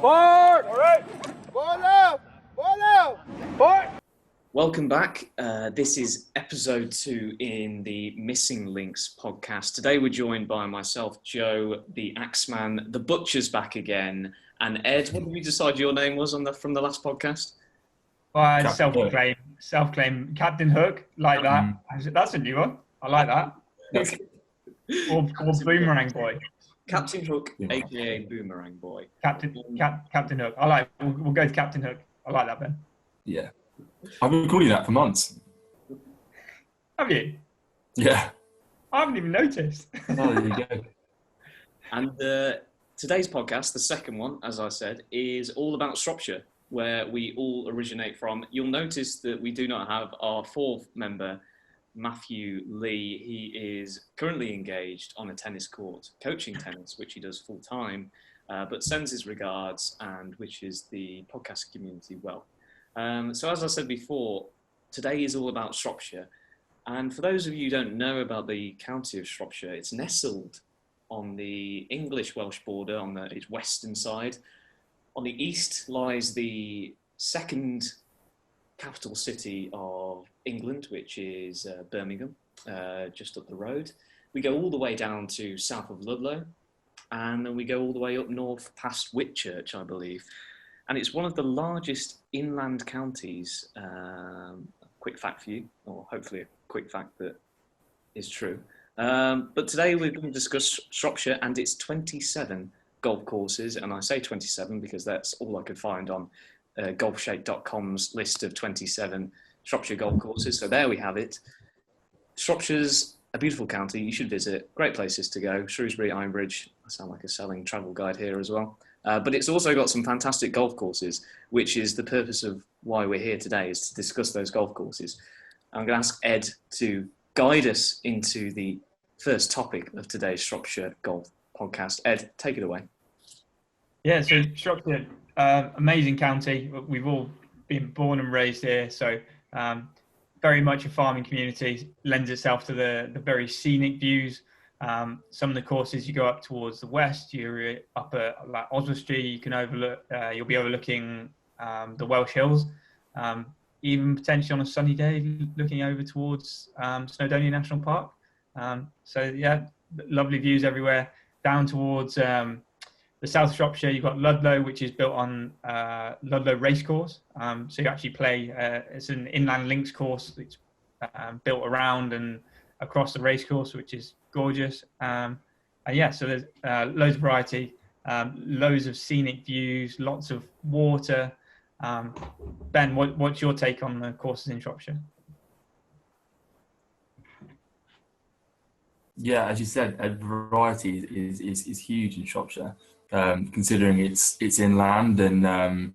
Forward! All right. Ball left! Ball left! Forward! Welcome back. This is episode 2 in the Missing Links podcast. Today we're joined by myself, Joe, the Axeman, the Butcher's back again, and Ed. What did we decide your name was from the last podcast? Self-claim Captain Hook, like that. That's a new one. I like that. or Boomerang Boy. Captain Hook, aka Boomerang Boy. Captain Hook. I like. We'll go to Captain Hook. I like that, Ben. Yeah, I've been calling you that for months. Have you? Yeah. I haven't even noticed. Oh, there you go. And today's podcast, the second one, as I said, is all about Shropshire, where we all originate from. You'll notice that we do not have our fourth member, Matthew Lee. He is currently engaged on a tennis court, coaching tennis, which he does full time, but sends his regards and wishes the podcast community well. So as I said before, today is all about Shropshire. And for those of you who don't know about the county of Shropshire, it's nestled on the English-Welsh border on its western side. On the east lies the second capital city of England, which is Birmingham, just up the road. We go all the way down to south of Ludlow, and then we go all the way up north past Whitchurch, I believe. And it's one of the largest inland counties. Quick fact for you, or hopefully a quick fact that is true. But today we're going to discuss Shropshire and its 27 golf courses. And I say 27 because that's all I could find on golfshake.com's list of 27 Shropshire golf courses. So there we have it. Shropshire's a beautiful county. You should visit. Great places to go. Shrewsbury, Ironbridge. I sound like a selling travel guide here as well. But it's also got some fantastic golf courses, which is the purpose of why we're here today, is to discuss those golf courses. I'm going to ask Ed to guide us into the first topic of today's Shropshire Golf podcast. Ed, take it away. Yeah, so Shropshire, amazing county. We've all been born and raised here, so very much a farming community, lends itself to the very scenic views. Some of the courses you go up towards the west, you're up at like Oswestry, you can overlook, you'll be overlooking the Welsh Hills, even potentially on a sunny day looking over towards Snowdonia National Park. So yeah, lovely views everywhere. Down towards the south of Shropshire, you've got Ludlow, which is built on Ludlow Racecourse. So you actually play, it's an inland links course that's built around and across the racecourse, which is gorgeous. And yeah, so there's loads of variety, loads of scenic views, lots of water. Ben, what's your take on the courses in Shropshire? Yeah, as you said, variety is huge in Shropshire, considering it's inland and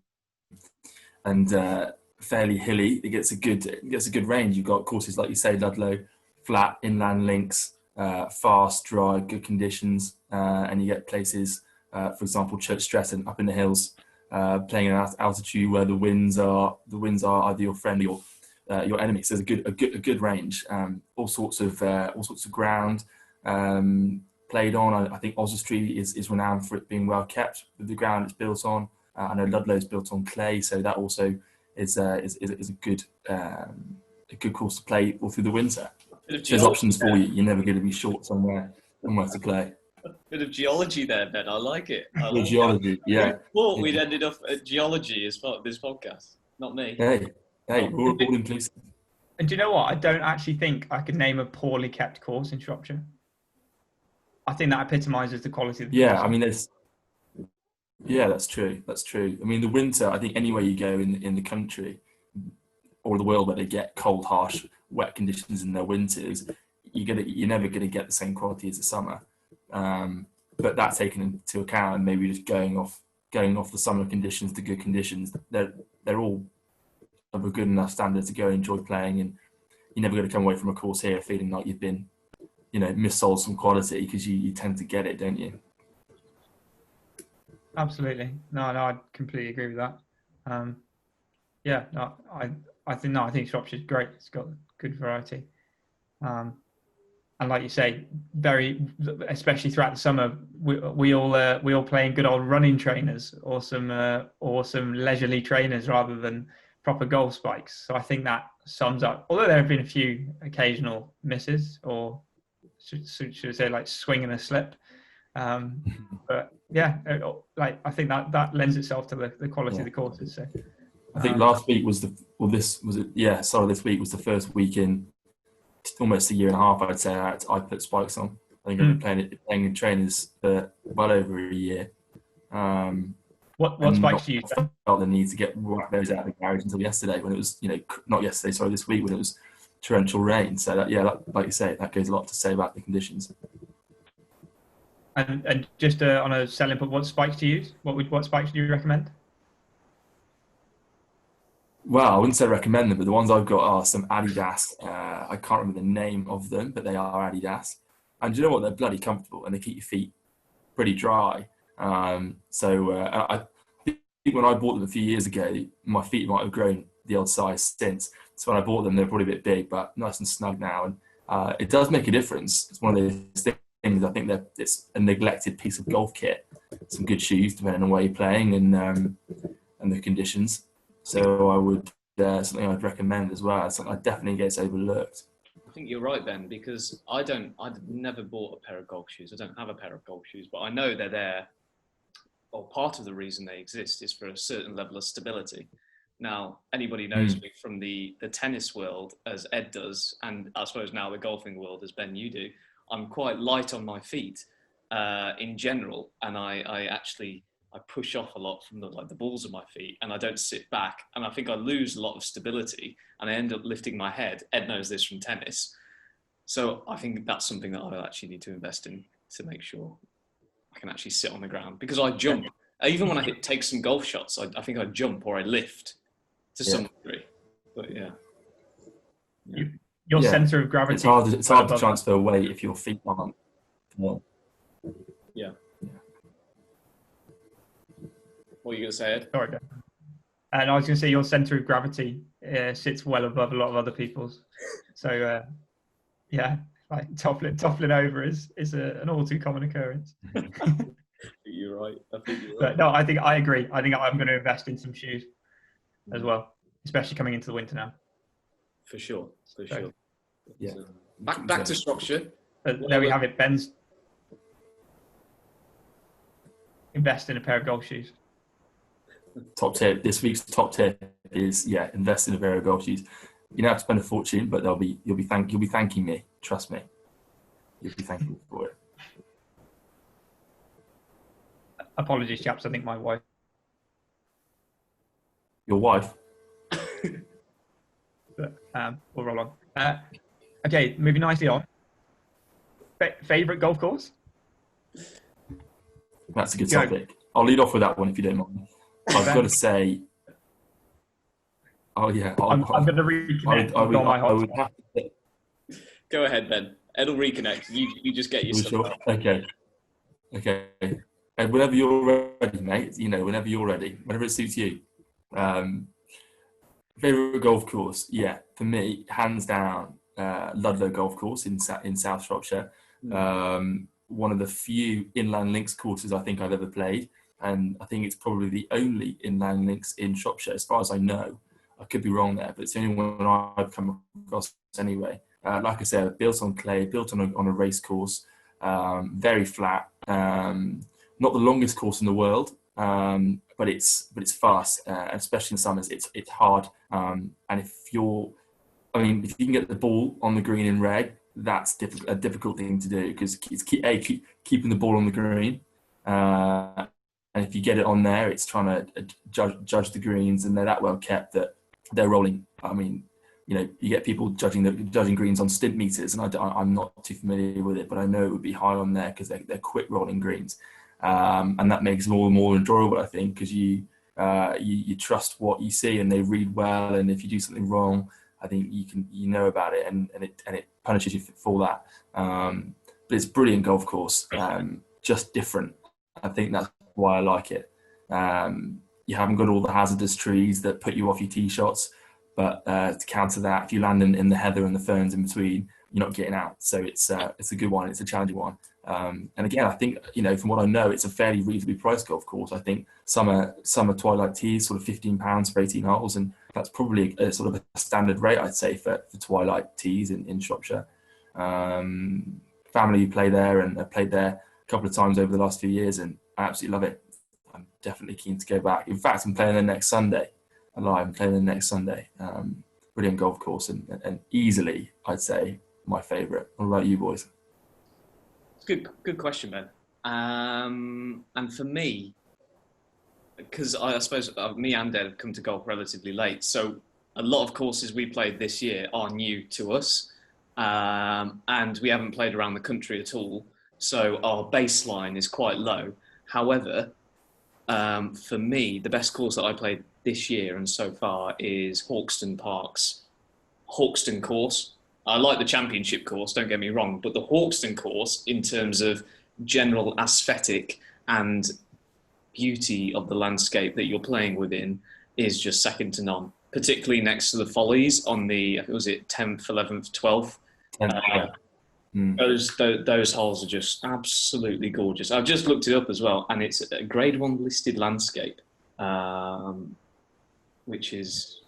fairly hilly. It gets a good range. You've got courses like you say, Ludlow, flat inland links, fast, dry, good conditions, and you get places, for example, Church Stretton up in the hills, playing at altitude where the winds are either your friend or your enemy. So there's a good range. All sorts of ground played on. I think Oswestry is renowned for it being well kept with the ground it's built on. I know Ludlow's built on clay, so that also is a good course to play all through the winter. There's options for you. You're never going to be short somewhere to play. Bit of geology there, Ben. I like it. Geology, yeah. We thought we'd ended up at geology as part of this podcast. Not me. Hey, we're all inclusive. And do you know what? I don't actually think I could name a poorly kept course in Shropshire. I think that epitomises the quality of the course. I mean, that's true. That's true. I mean, the winter, I think anywhere you go in the country or the world where they get cold, harsh, wet conditions in their winters, you're never going to get the same quality as the summer. But that's taken into account, and maybe just going off the summer conditions to good conditions. They're all of a good enough standard to go enjoy playing, and you're never going to come away from a course here feeling like you've been, missold some quality, because you tend to get it, don't you? Absolutely. No, I completely agree with that. I think Shropshire's great. It's got good variety. and like you say, especially throughout the summer, we all playing good old running trainers or some leisurely trainers rather than proper golf spikes. So I think that sums up. Although there have been a few occasional misses, or should I say, like swing and a slip. But yeah, like I think that lends itself to the quality of the courses. So I think last week was this week was the first week in almost a year and a half. I'd say I put spikes on. I think I've been playing in trainers for well over a year. What spikes do you use? I felt the need to get those out of the garage until yesterday, when it was, not yesterday, sorry, this week, when it was torrential rain. So like you say, that goes a lot to say about the conditions. And just on a selling point, what spikes do you use? What spikes do you recommend? Well, I wouldn't say recommend them, but the ones I've got are some Adidas. I can't remember the name of them, but they are Adidas. And do you know what? They're bloody comfortable, and they keep your feet pretty dry. I think when I bought them a few years ago, my feet might have grown the odd size since. So when I bought them, they're probably a bit big, but nice and snug now. And it does make a difference. It's one of those things. I think that it's a neglected piece of golf kit. Some good shoes, depending on where you're playing and the conditions. So I would something I'd recommend as well. Something that definitely gets overlooked. I think you're right, Ben, because I've never bought a pair of golf shoes. I don't have a pair of golf shoes, but I know they're there. Or part of the reason they exist is for a certain level of stability. Now, anybody knows me from the tennis world, as Ed does, and I suppose now the golfing world, as Ben, you do. I'm quite light on my feet in general, and I push off a lot from the balls of my feet, and I don't sit back, and I think I lose a lot of stability, and I end up lifting my head. Ed knows this from tennis, so I think that's something that I actually need to invest in to make sure I can actually sit on the ground, because I jump. Even when I take some golf shots, I think I jump or I lift to some degree. But your center of gravity. It's hard to transfer weight if your feet aren't. Yeah. What are you going to say, Ed? Sorry, Ben. And I was going to say your center of gravity sits well above a lot of other people's. So like toppling over is an all too common occurrence. You're right. I think you're right. But no, I agree. I think I'm going to invest in some shoes as well, especially coming into the winter now. For sure. Yeah. Back to Shropshire. There we have it. Ben's invest in a pair of golf shoes. Top tip. This week's top tip is invest in a pair of golf shoes. You don't have to spend a fortune, but you'll be thanking me. Trust me. You'll be thankful for it. Apologies, chaps. I think my wife. Your wife? But we'll roll on. Okay, moving nicely on. Favorite golf course? That's a good topic. I'll lead off with that one if you don't mind. I've got to say. Oh yeah. I'm going to reconnect. I would have to say, go ahead, Ben. Ed will reconnect. You just get yourself. Sure? Okay. And whenever you're ready, mate. Whenever you're ready, whenever it suits you. Favorite golf course? Yeah, for me, hands down, Ludlow Golf Course in South Shropshire. One of the few inland links courses I think I've ever played, and I think it's probably the only inland links in Shropshire, as far as I know. I could be wrong there, but it's the only one I've come across anyway. Like I said, built on clay, built on a race course, very flat. Not the longest course in the world, but it's fast, especially in summers. It's hard, and if you can get the ball on the green in reg, that's a difficult thing to do, because it's keeping the ball on the green, and if you get it on there, it's trying to judge the greens, and they're that well kept that they're rolling. You get people judging greens on stint meters, and I'm not too familiar with it, but I know it would be high on there because they're quick rolling greens, and that makes it all more enjoyable, I think, because you trust what you see and they read well, and if you do something wrong, I think you know about it, and it punishes you for that. But it's a brilliant golf course, just different. I think that's why I like it. You haven't got all the hazardous trees that put you off your tee shots, but to counter that, if you land in the heather and the ferns in between, you're not getting out. So it's a good one. It's a challenging one. And again, I think, from what I know, it's a fairly reasonably priced golf course. I think summer twilight tees, sort of £15 for 18 holes, and that's probably a sort of a standard rate, I'd say, for twilight tees in Shropshire. Family play there, and I've played there a couple of times over the last few years, and I absolutely love it. I'm definitely keen to go back. In fact, I'm playing there next Sunday. I'm playing there next Sunday. Brilliant golf course, and easily, I'd say, my favourite. What about you boys? Good question, Ben. And for me, because I suppose me and Ed have come to golf relatively late, so a lot of courses we played this year are new to us, and we haven't played around the country at all, so our baseline is quite low. However, for me, the best course that I played this year and so far is Hawkston Park's Hawkston course. I like the championship course, don't get me wrong, but the Hawkston course, in terms of general aesthetic and beauty of the landscape that you're playing within, is just second to none, particularly next to the Follies on the, was it 10th, 11th, 12th? Those holes are just absolutely gorgeous. I've just looked it up as well, and it's a grade 1 listed landscape, which is,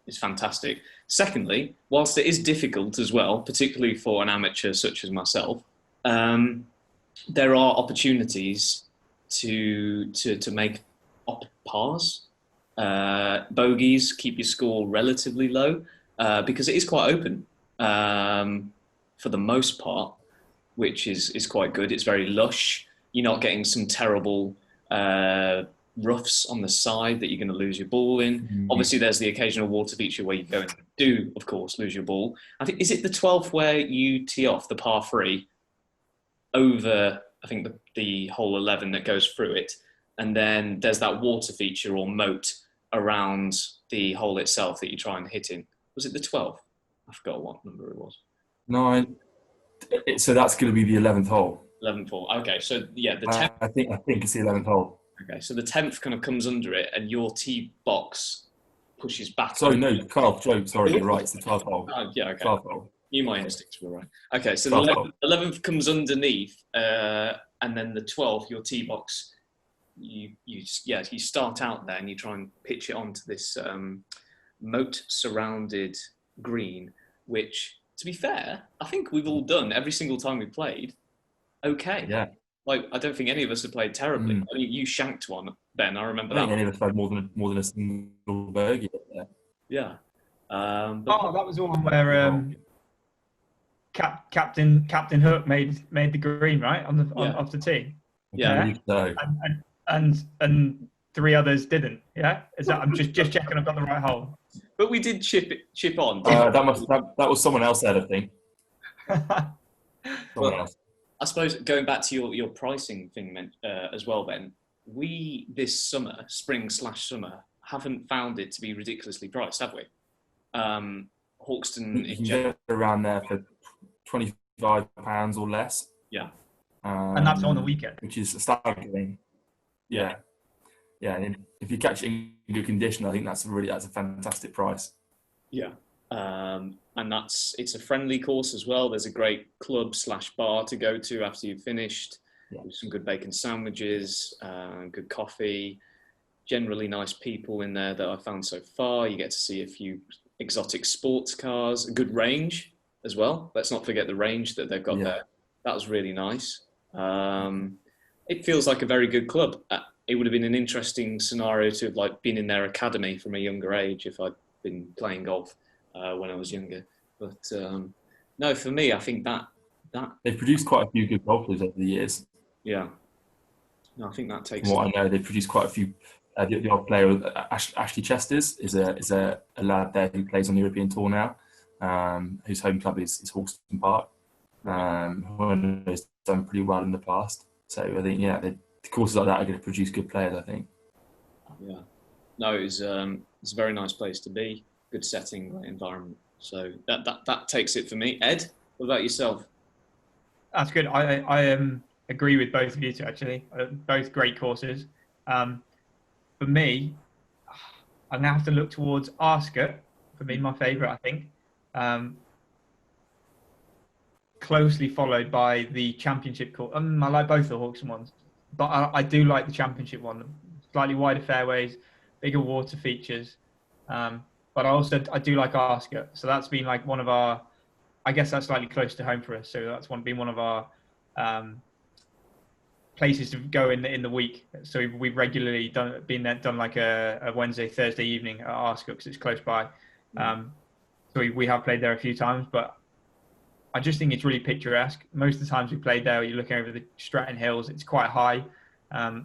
it's fantastic. Secondly, whilst it is difficult as well, particularly for an amateur such as myself, there are opportunities to make pars, bogeys, keep your score relatively low, because it is quite open for the most part, which is quite good. It's very lush. You're not getting some terrible roughs on the side that you're going to lose your ball in. Mm-hmm. Obviously, there's the occasional water feature where you go and do, of course, lose your ball. I think, is it the 12th where you tee off the par 3 over, I think, the hole 11 that goes through it, and then there's that water feature or moat around the hole itself that you try and hit in. Was it the 12th? I forgot what number it was. No, so that's going to be the 11th hole. 11th hole. Okay, so yeah, the 10th. I think it's the 11th hole. Okay, so the 10th kind of comes under it, and your tee box pushes back. Sorry, no, Carl, Joe, sorry, you're right. It's the 12th hole. Yeah, okay. 12th hole. My instincts were right. Okay, so the 11th comes underneath, and then the 12th, your tee box, you start out there and you try and pitch it onto this moat-surrounded green, which, to be fair, I think we've all done every single time we played. Okay. Yeah. Like, I don't think any of us have played terribly. I mean, you shanked one, Ben. I remember that. I think any of us had more than a single bogey. Yeah. That was the one where Captain Hook made the green, right, off the tee. Yeah. And 3 others didn't. Yeah. Is that? I'm just checking I've got the right hole. But we did chip on. That was someone else there, I think. Someone else. I suppose going back to your pricing thing as well, Ben, we this summer, spring/summer, haven't found it to be ridiculously priced, have we? Hawkston, you can get around there for £25 or less. Yeah, and that's on the weekend, which is staggering. Yeah. And if you catch it in good condition, I think that's a fantastic price. Yeah. And it's a friendly course as well. There's a great club/bar to go to after you've finished. Yeah. With some good bacon sandwiches, good coffee, generally nice people in there that I've found so far. You get to see a few exotic sports cars, a good range as well. Let's not forget the range that they've got there. That was really nice. It feels like a very good club. It would have been an interesting scenario to have been in their academy from a younger age if I'd been playing golf when I was younger. But no, for me, I think that they've produced quite a few good golfers over the years. Yeah, no, I think that takes. From what I know, they've produced quite a few. The old player, Ashley Chesters, is a lad there who plays on the European Tour now, whose home club is Hawkston Park. Who has done pretty well in the past. So I think the courses like that are going to produce good players, I think. Yeah, no, it's a very nice place to be. Good setting, great environment. So that takes it for me. Ed, what about yourself? That's good. I agree with both of you two, actually. Both great courses. For me, I'm going to have to look towards Ascot. For me, my favourite, I think. closely followed by the championship course. I like both the Hawkston ones, but I do like the championship one. Slightly wider fairways, bigger water features. But I do like Ascot. So that's been like one of our, I guess that's slightly close to home for us. So that's been one of our places to go in the week. So we've regularly done like a Wednesday, Thursday evening at Ascot because it's close by. So we have played there a few times, but I just think it's really picturesque. Most of the times we played there, you're looking over the Stratton Hills. It's quite high,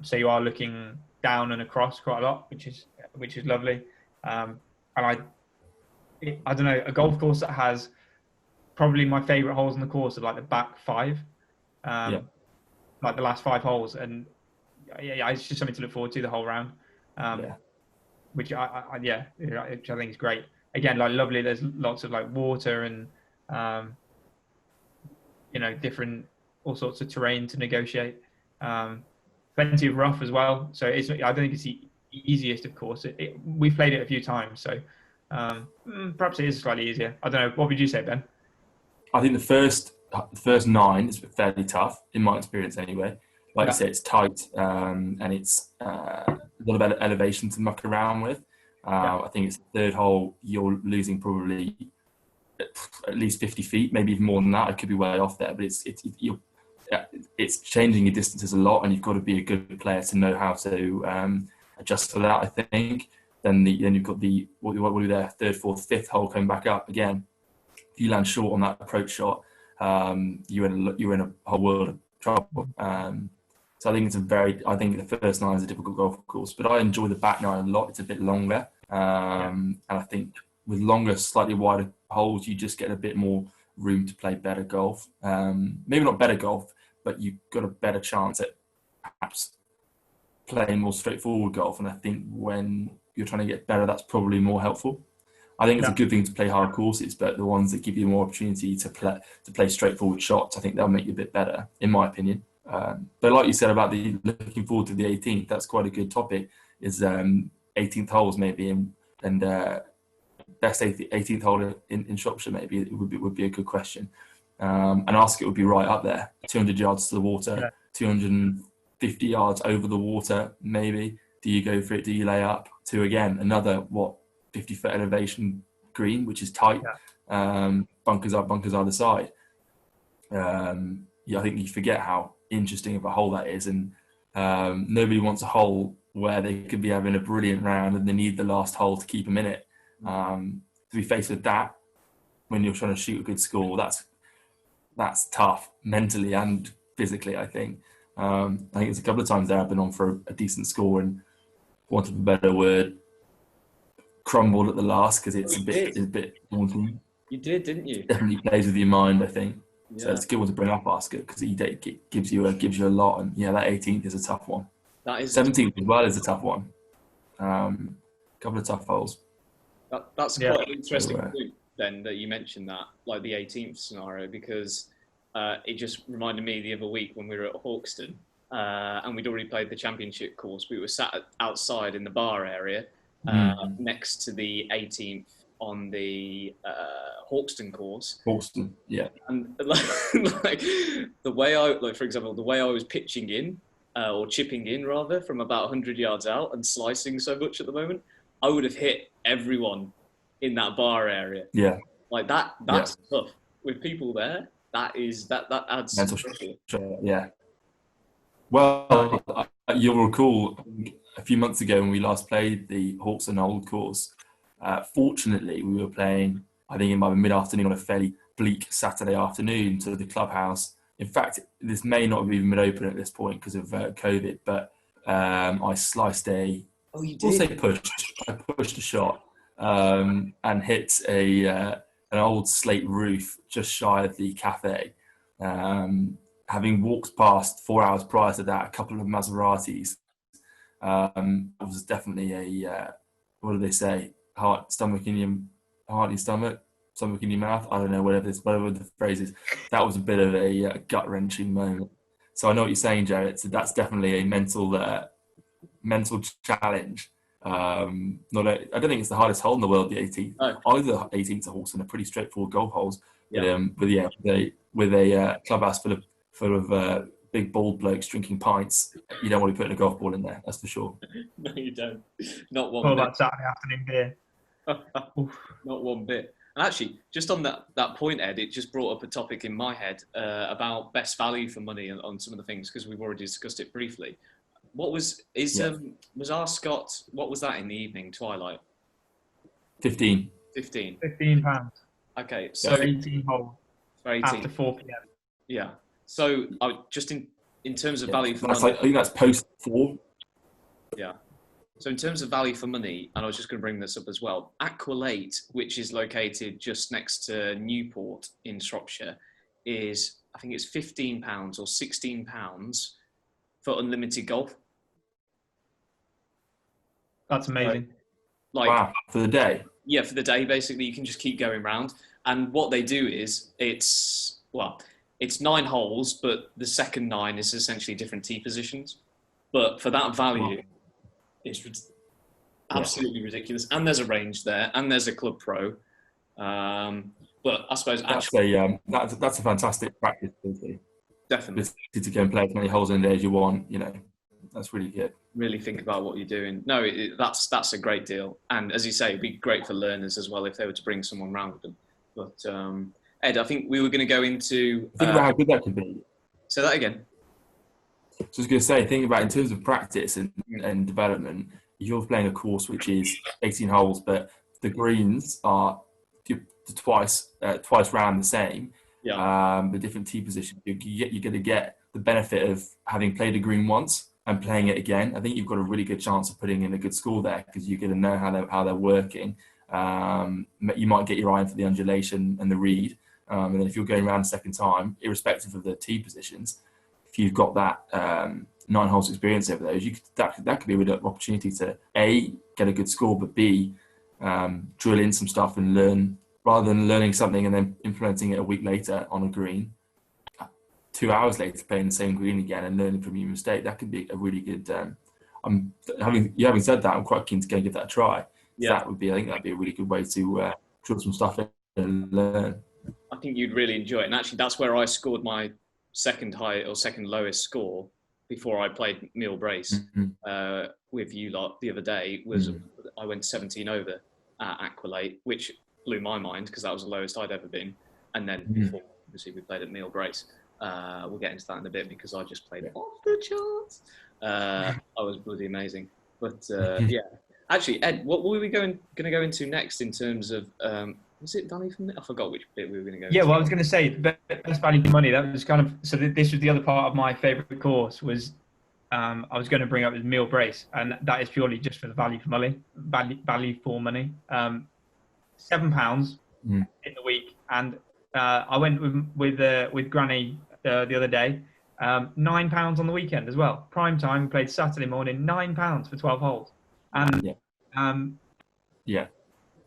so you are looking down and across quite a lot, which is lovely. And I don't know, a golf course that has probably my favourite holes on the course are like the back five, like the last 5 holes, and it's just something to look forward to the whole round. Which I think is great. Again, like lovely. There's lots of like water and different all sorts of terrain to negotiate. Plenty of rough as well. So I don't think it's the easiest, of course. We've played it a few times, so perhaps it is slightly easier. I don't know. What would you say, Ben? I think the first 9 is fairly tough, in my experience anyway. Like you say, it's tight and it's a lot of elevation to muck around with. I think it's the 3rd hole, you're losing probably at least 50 feet, maybe even more than that. I could be way off there, but it's changing your distances a lot, and you've got to be a good player to know how to adjust for that, I think. Then you've got what will be there, 3rd, 4th, 5th hole coming back up again. If you land short on that approach shot, you're in a whole world of trouble. So I think I think the first 9 is a difficult golf course, but I enjoy the back 9 a lot. It's a bit longer, and I think with longer, slightly wider holes, you just get a bit more room to play better golf. Maybe not better golf, but you've got a better chance at perhaps playing more straightforward golf. And I think when you're trying to get better, that's probably more helpful. I think it's a good thing to play hard courses, but the ones that give you more opportunity to play straightforward shots, I think they'll make you a bit better, in my opinion. But like you said about looking forward to the 18th, that's quite a good topic. Is 18th holes maybe, and best 18th hole in Shropshire maybe it would be a good question. And Ascot would be right up there. 200 yards to the water, 250 yards over the water maybe. Do you go for it? Do you lay up to again another 50-foot elevation green, which is tight. Bunkers either side. I think you forget how interesting of a hole that is, and nobody wants a hole where they could be having a brilliant round and they need the last hole to keep them in it. To be faced with that when you're trying to shoot a good score, that's tough mentally and physically. I think it's a couple of times there I've been on for a decent score and, for want of a better word, crumbled at the last because it's a bit daunting. You did, didn't you? Definitely plays with your mind, I think. Yeah. So it's a good one to bring up, Ascot, because it gives you a lot, and that 18th is a tough one. That is 17th as well is a tough one. Couple of tough holes. That's quite an interesting point then that you mentioned that, like the 18th scenario, because it just reminded me the other week when we were at Hawkston and we'd already played the championship course. We were sat outside in the bar area next to the 18th on the Hawkston course. Hawkston, yeah. And like the way I was pitching in or chipping in rather from about 100 yards out and slicing so much at the moment, I would have hit everyone in that bar area. Yeah. Like that's tough. With people there, that adds mental pressure. Yeah. Well, you'll recall a few months ago when we last played the Hawkston Old course, fortunately we were playing, I think, in my mid-afternoon on a fairly bleak Saturday afternoon to the clubhouse. In fact, this may not have even been open at this point because of COVID, but I sliced Oh, you did? We'll say I pushed a shot and hit an old slate roof just shy of the cafe. Having walked past 4 hours prior to that, a couple of Maseratis, it was definitely what do they say? Stomach in your stomach, stomach in your mouth. I don't know, whatever the phrase is. That was a bit of a gut-wrenching moment. So I know what you're saying, Jarrett. So that's definitely a mental challenge. I don't think it's the hardest hole in the world, the 18th. No. Either 18th holes and are pretty straightforward golf holes. Yeah. But yeah, with a clubhouse full of big bald blokes drinking pints, you don't want to be putting a golf ball in there. That's for sure. No, you don't. Not one All bit. that Saturday afternoon beer. Not one bit. And actually, just on that point, Ed, it just brought up a topic in my head about best value for money on some of the things, because we've already discussed it briefly. What was our Scott? What was that in the evening twilight? 15. 15. £15. Okay, so So 18 holes for 18. after 4 p.m. Yeah. So just in terms of value for That's money. I think that's post 4. Yeah. So in terms of value for money, and I was just going to bring this up as well, Aqualate, which is located just next to Newport in Shropshire, is, I think it's £15 or £16 for unlimited golf. That's amazing. Wow, for the day. Yeah, for the day, basically. You can just keep going round. And what they do is, it's 9 holes, but the second 9 is essentially different tee positions. But for that value, it's absolutely ridiculous. And there's a range there, and there's a Club Pro. But I suppose That's a fantastic practice, definitely to go and play as many holes in there as you want. That's really good. really think about what you're doing. No, that's a great deal. And as you say, it'd be great for learners as well if they were to bring someone round with them. But Ed, I think we were going to go into. Think about how good that could be. Say that again. So I was going to say, think about in terms of practice and development, if you're playing a course which is 18 holes, but the greens are twice round the same, the different tee positions, you're going to get the benefit of having played a green once and playing it again. I think you've got a really good chance of putting in a good score there, because you're going to know how they're working. You might get your eye in for the undulation and the read, and then if you're going around a second time, irrespective of the tee positions, if you've got that 9 holes experience over those, that could be a really opportunity to A, get a good score, but B, drill in some stuff and learn, rather than learning something and then implementing it a week later on a green, 2 hours later playing the same green again and learning from your mistake. That could be a really good. Having said that, I'm quite keen to go and give that a try. Yeah. I think that'd be a really good way to drill some stuff in and learn. I think you'd really enjoy it. And actually, that's where I scored my second lowest score before I played Neil Brace with you lot the other day. I went 17 over at Aqualate, which blew my mind because that was the lowest I'd ever been. And then before, obviously, we played at Neil Brace. We'll get into that in a bit because I just played off the charts. I was bloody amazing. But yeah, actually, Ed, what were we going to go into next in terms of? Was it value for money? I forgot which bit we were going to go. Yeah, well, I was going to say best value for money. That was kind of this was the other part of my favourite course. Was I was going to bring up is Neil Brace, and that is purely just for the value for money. Value for money. £7 in the week, and I went with Granny the other day. £9 on the weekend as well. Prime time, played Saturday morning. £9 for 12 holes, and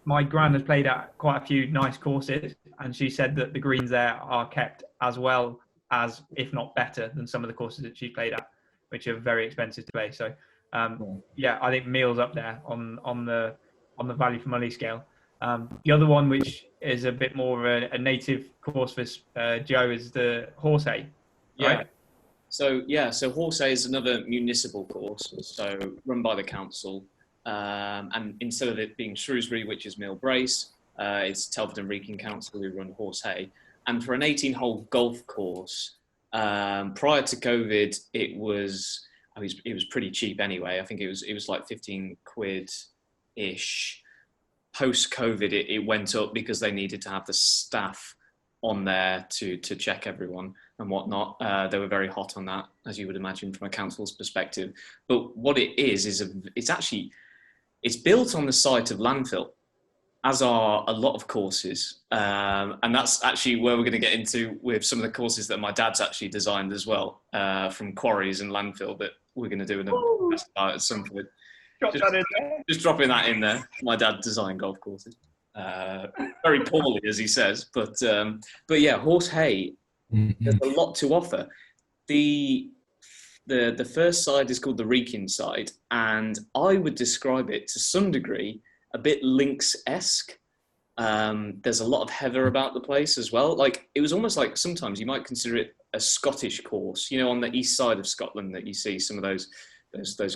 my gran has played at quite a few nice courses, and she said that the greens there are kept as well as, if not better, than some of the courses that she's played at, which are very expensive to play. So, I think Meal's up there on the value for money scale. The other one, which is a bit more of a native course for Joe, is the Horsehay. Right? Yeah. So Horsehay is another municipal course, so run by the council. And instead of it being Shrewsbury, which is Mill Brace, it's Telford and Wrekin Council who run Horsehay. And for an 18-hole golf course, prior to COVID, it was pretty cheap anyway. I think it was like 15 quid-ish. Post-COVID, it went up because they needed to have the staff on there to check everyone and whatnot. They were very hot on that, as you would imagine from a council's perspective. But what it is it's built on the site of landfill, as are a lot of courses. And that's actually where we're going to get into with some of the courses that my dad's actually designed as well, from quarries and landfill, that we're going to do another podcast about at some point. Just dropping that in there. My dad designed golf courses. Very poorly, as he says. But yeah, Horsehay, there's a lot to offer. The The first side is called the Wrekin side, and I would describe it to some degree a bit links-esque. There's a lot of heather about the place as well. Like, it was almost like sometimes you might consider it a Scottish course, you know, on the east side of Scotland that you see some of those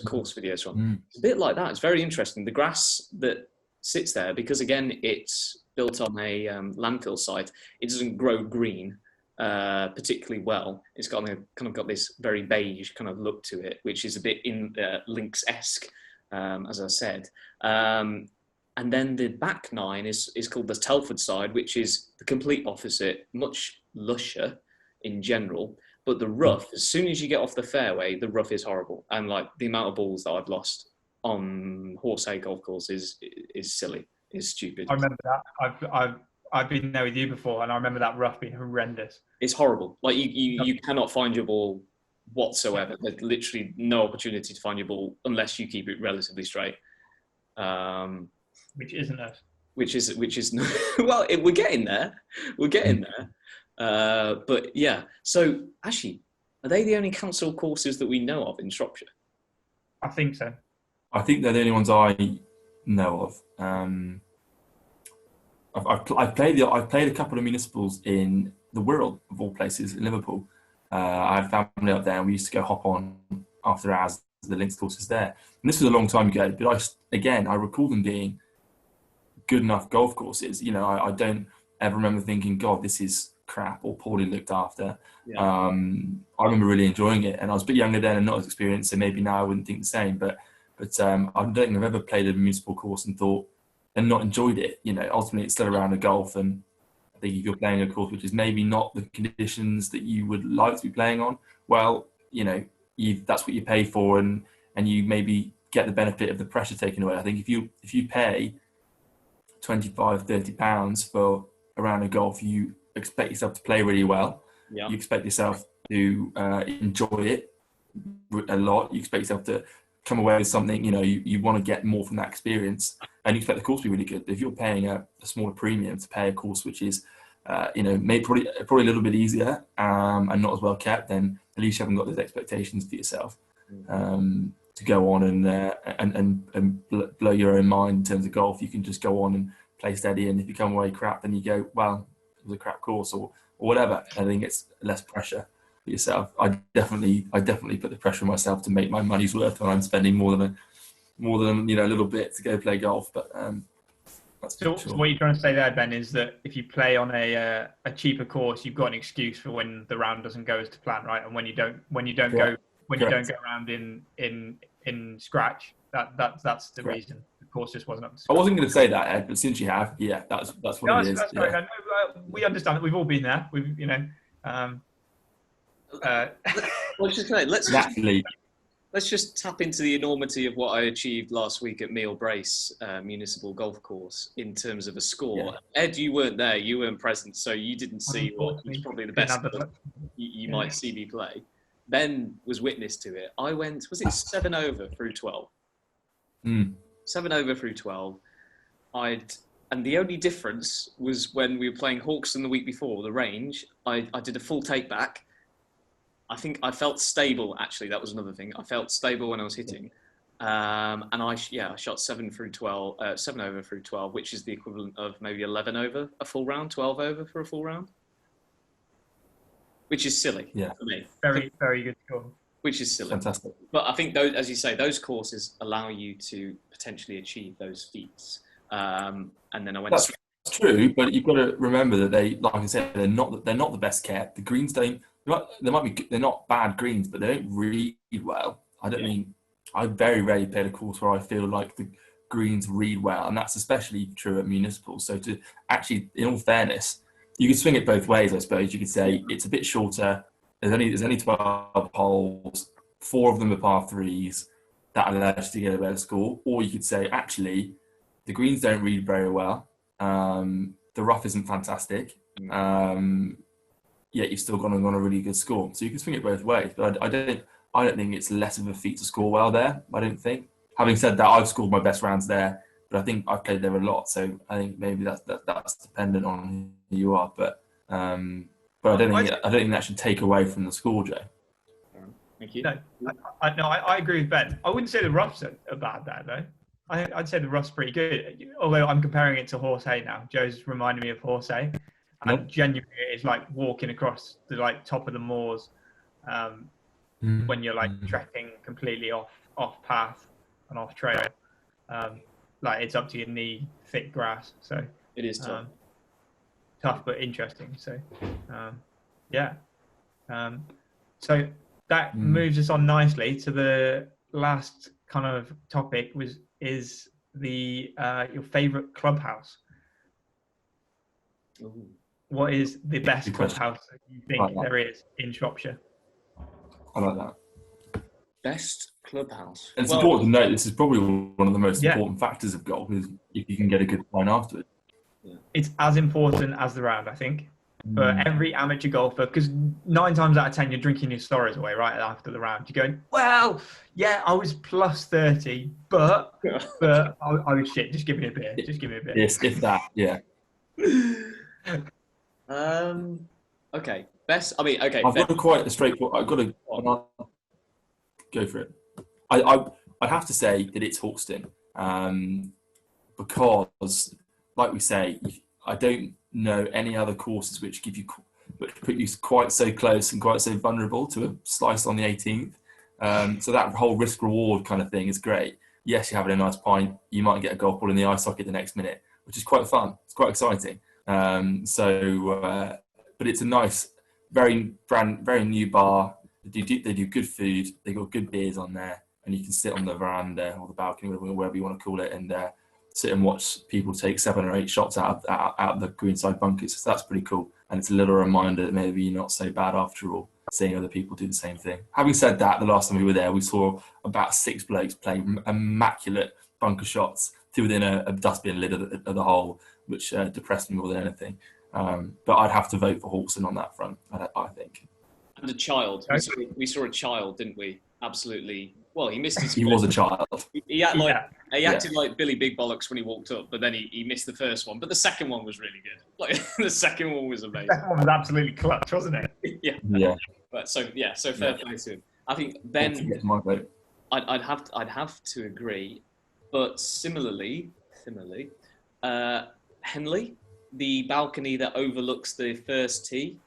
course videos from. It's a bit like that. It's very interesting. The grass that sits there, because again, it's built on a landfill site, it doesn't grow green particularly well. It's got kind of got this very beige kind of look to it, which is a bit in Lynx-esque, as I said. And then the back nine is called the Telford side, which is the complete opposite, much lusher in general. But the rough, as soon as you get off the fairway, the rough is horrible. And like the amount of balls that I've lost on Horsehay golf course is silly, is stupid. I remember that. I've been there with you before, and I remember that rough being horrendous. It's horrible. Like you cannot find your ball whatsoever. There's literally no opportunity to find your ball unless you keep it relatively straight. Which isn't us. Which is well, we're getting there. We're getting there. But yeah. So actually, are they the only council courses that we know of in Shropshire? I think so. I think they're the only ones I know of. I've played a couple of municipals in the Wirral, of all places, in Liverpool. I had family up there, and we used to go hop on after hours the links courses there. And this was a long time ago, but I recall them being good enough golf courses. You know, I don't ever remember thinking, God, this is crap or poorly looked after. Yeah. I remember really enjoying it, and I was a bit younger then and not as experienced, so maybe now I wouldn't think the same. But I don't think I've ever played a municipal course and not enjoyed it. You know, ultimately it's still around a golf, and I think if you're playing a course which is maybe not the conditions that you would like to be playing on, well, you know, that's what you pay for, and you maybe get the benefit of the pressure taken away. I think if you pay £25-30 for a round of golf, you expect yourself to play really well. Yeah. You expect yourself to enjoy it a lot. You expect yourself to come away with something, you know, you want to get more from that experience, and you expect the course to be really good. But if you're paying a smaller premium to pay a course which is, you know, maybe probably a little bit easier and not as well kept, then at least you haven't got those expectations for yourself to go on and blow your own mind in terms of golf. You can just go on and play steady, and if you come away crap, then you go, well, it was a crap course or whatever. I think it's less pressure for yourself. I definitely put the pressure on myself to make my money's worth when I'm spending more than you know, a little bit to go play golf. But that's so sure. what you're trying to say there, Ben, is that if you play on a cheaper course, you've got an excuse for when the round doesn't go as to plan, right? And when you don't go around in scratch, that's the reason. The course just wasn't up to scratch. I wasn't going to say that, Ed, but since you have, yeah, that's what it is. That's right. No, we understand that. We've all been there. We've, you know. Let's just tap into the enormity of what I achieved last week at Meal Brace Municipal Golf Course in terms of a score. Yeah. Ed, you weren't there, you weren't present, so you didn't see what was probably the best you might see me play. Ben was witness to it. I went, was it 7 over through 12? 7 over through 12. And the only difference was when we were playing Hawkston the week before, the range, I did a full take back. I think I felt stable, actually. That was another thing. I felt stable when I was hitting. And I shot 7 through 12, 7 over through 12, which is the equivalent of maybe 11 over a full round, 12 over for a full round. Which is silly for me. Very, very good score. Which is silly. Fantastic. But I think, those, as you say, those courses allow you to potentially achieve those feats. And then I went... That's true, but you've got to remember that they, like I said, they're not the best kept. The greens don't... They're not bad greens, but they don't read well. I very rarely played a course where I feel like the greens read well, and that's especially true at municipals. So to actually, in all fairness, you could swing it both ways, I suppose. You could say it's a bit shorter. There's only 12 holes, 4 of them are par 3s. That allows you to get a better score. Or you could say, actually, the greens don't read very well. The rough isn't fantastic. Yet you've still gone on a really good score. So you can swing it both ways. But I don't think it's less of a feat to score well there. I don't think. Having said that, I've scored my best rounds there, but I think I've played there a lot. So I think maybe that's dependent on who you are. But I don't think that should take away from the score, Joe. Thank you. No, I agree with Ben. I wouldn't say the roughs are bad there though. I'd say the rough's pretty good. Although I'm comparing it to Horse Hay now. Joe's reminding me of Horse Hay, and Nope. genuinely it's like walking across the like top of the moors when you're like trekking completely off path and off trail. Like it's up to your knee thick grass. So It is tough. Tough but interesting. So yeah. So that moves us on nicely to the last kind of topic, is the your favorite clubhouse. Ooh. What is the best Good question. clubhouse that you think there is in Shropshire? I like that. Best clubhouse. And it's important to note this is probably one of the most important factors of golf, is if you can get a good line afterwards. It's as important as the round, I think, for every amateur golfer, because 9 times out of 10 you're drinking your sorrows away right after the round. You're going, well, yeah, I was plus 30, but I was shit. Just give me a beer. Just give me a beer. Yes, if that, yeah. Okay. Best. I mean, okay. I've got quite a straightforward. I've got to go for it. I'd have to say that it's Hawkston, because, like we say, I don't know any other courses which put you quite so close and quite so vulnerable to a slice on the 18th. So that whole risk reward kind of thing is great. Yes, you're having a nice pint. You might get a golf ball in the eye socket the next minute, which is quite fun. It's quite exciting. But it's a nice, very new bar. They do good food. They got good beers on there, and you can sit on the veranda or the balcony, whatever you want to call it, and sit and watch people take 7 or 8 shots out of the greenside bunkers. So that's pretty cool, and it's a little reminder that maybe you're not so bad after all, seeing other people do the same thing. Having said that, the last time we were there, we saw about 6 blokes playing immaculate bunker shots to within a dustbin lid of the hole, which depressed me more than anything. But I'd have to vote for Hawkston on that front, I think. And a child. We saw a child, didn't we? Absolutely. Well, he missed his. He was a child. He acted like Billy Big Bollocks when he walked up, but then he missed the first one. But the second one was really good. Like the second one was amazing. The second one was absolutely clutch, wasn't it? Yeah. But so fair play to him. I think Ben. My vote. I'd have to agree, but similarly, Henley, the balcony that overlooks the first tee.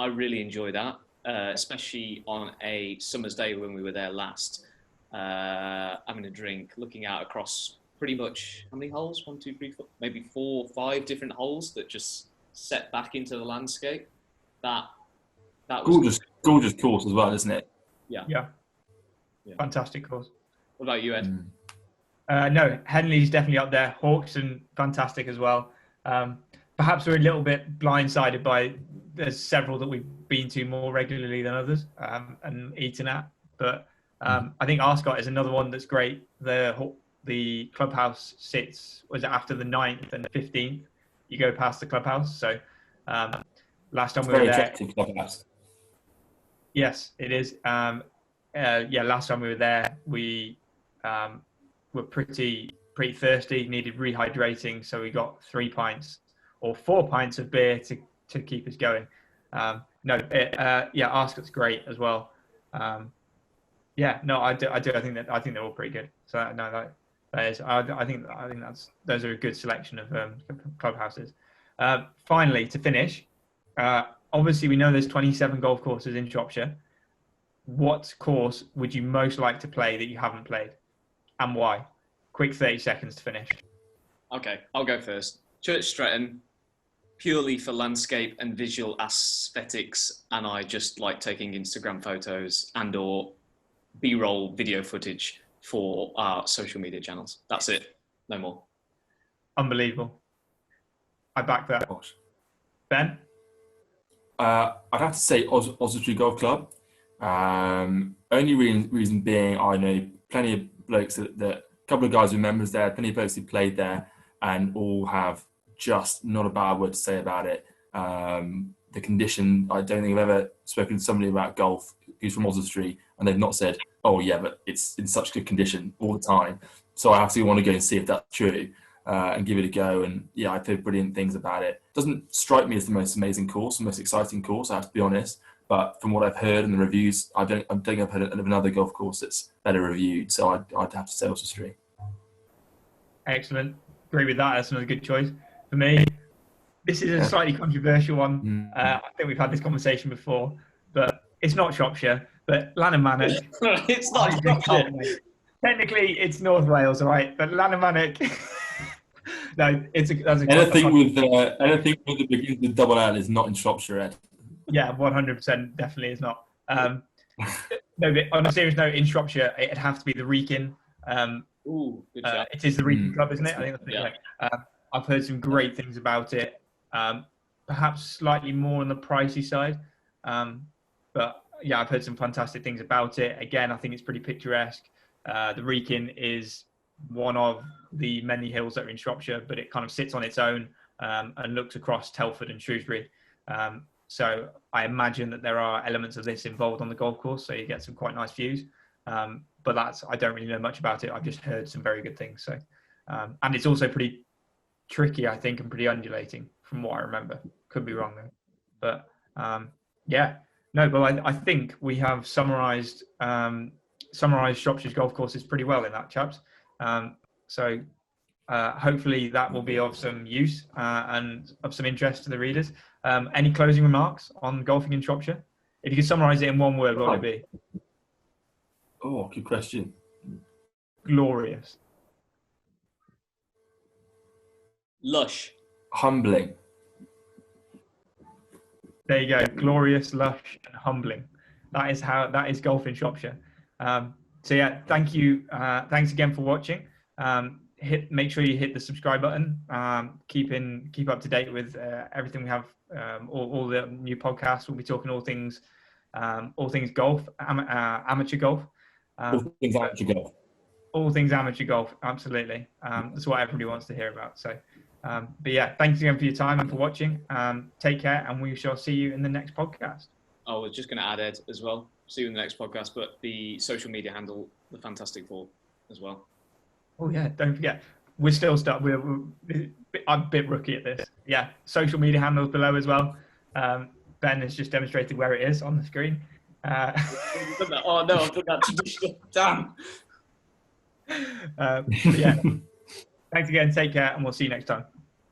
I really enjoy that, especially on a summer's day when we were there last, having a drink, looking out across pretty much, how many holes? 1, 2, 3, 4, maybe 4 or 5 different holes that just set back into the landscape. That was gorgeous course as well, isn't it? Yeah. Fantastic course. What about you, Ed? No, Henley's definitely up there. Hawkston, fantastic as well. Perhaps we're a little bit blindsided by there's several that we've been to more regularly than others and eaten at. But I think Arscott is another one that's great. The clubhouse was it after the 9th and the 15th? You go past the clubhouse. So last time we were there. Very attractive clubhouse. Yes, it is. Last time we were there, we were pretty thirsty, needed rehydrating, so we got 3 pints or 4 pints of beer to keep us going. Arscott's great as well. I do. I think they're all pretty good. So that is. I think those are a good selection of clubhouses. Finally, to finish, obviously we know there's 27 golf courses in Shropshire. What course would you most like to play that you haven't played, and why? Quick 30 seconds to finish. Okay, I'll go first. Church Stretton, purely for landscape and visual aesthetics, and I just like taking Instagram photos and/or B-roll video footage for our social media channels. That's it. No more. Unbelievable. I back that. Ben? I'd have to say Oswestry Golf Club. Only reason being, I know plenty of blokes that a couple of guys who are members there, plenty of blokes who played there, and all have just not a bad word to say about it. The condition, I don't think I've ever spoken to somebody about golf who's from Oswestry and they've not said, oh yeah, but it's in such good condition all the time. So I absolutely want to go and see if that's true and give it a go. And yeah, I've heard brilliant things about it. Doesn't strike me as the most amazing course, the most exciting course, I have to be honest. But from what I've heard in the reviews, I don't think I've heard of another golf course that's better reviewed. So I'd have to say Oswestry. Excellent. Agree with that. That's another good choice for me. This is a slightly controversial one. I think we've had this conversation before, but it's not Shropshire, but Lannamannock. It's not Shropshire. Technically, it's North Wales, all right, but Lannamannock. No, that's anything with that begins with double L is not in Shropshire, Ed. Yeah, 100% definitely is not. No, but on a serious note, in Shropshire, it'd have to be the Wrekin. Ooh, good job. It is the Wrekin Club, isn't it? I think that's yeah. I've heard some great things about it. Perhaps slightly more on the pricey side, but yeah, I've heard some fantastic things about it. Again, I think it's pretty picturesque. The Wrekin is one of the many hills that are in Shropshire, but it kind of sits on its own and looks across Telford and Shrewsbury. So I imagine that there are elements of this involved on the golf course, so you get some quite nice views. But I don't really know much about it. I've just heard some very good things. So, and it's also pretty tricky, I think, and pretty undulating from what I remember. Could be wrong though. But yeah, no, but I think we have summarised Shropshire's golf courses pretty well in that, chaps. So hopefully that will be of some use and of some interest to the readers. Any closing remarks on golfing in Shropshire? If you could summarise it in one word, what would it be? Oh, good question. Glorious. Lush. Humbling. There you go. Glorious, lush, and humbling. That is golf in Shropshire. So yeah, thank you. Thanks again for watching. Make sure you hit the subscribe button. Keep up to date with everything we have. All the new podcasts. We'll be talking all things golf, amateur golf. All things amateur golf. All things amateur golf. Absolutely. That's what everybody wants to hear about. So, but yeah, thanks again for your time and for watching. Take care, and we shall see you in the next podcast. I was just going to add, Ed, as well. See you in the next podcast, but the social media handle, the Fantastic Four, as well. Oh yeah, don't forget. We're still stuck. I'm a bit rookie at this. Yeah, social media handles below as well. Ben has just demonstrated where it is on the screen. Oh no, I've done that traditional. Damn. Yeah. Thanks again. Take care, and we'll see you next time.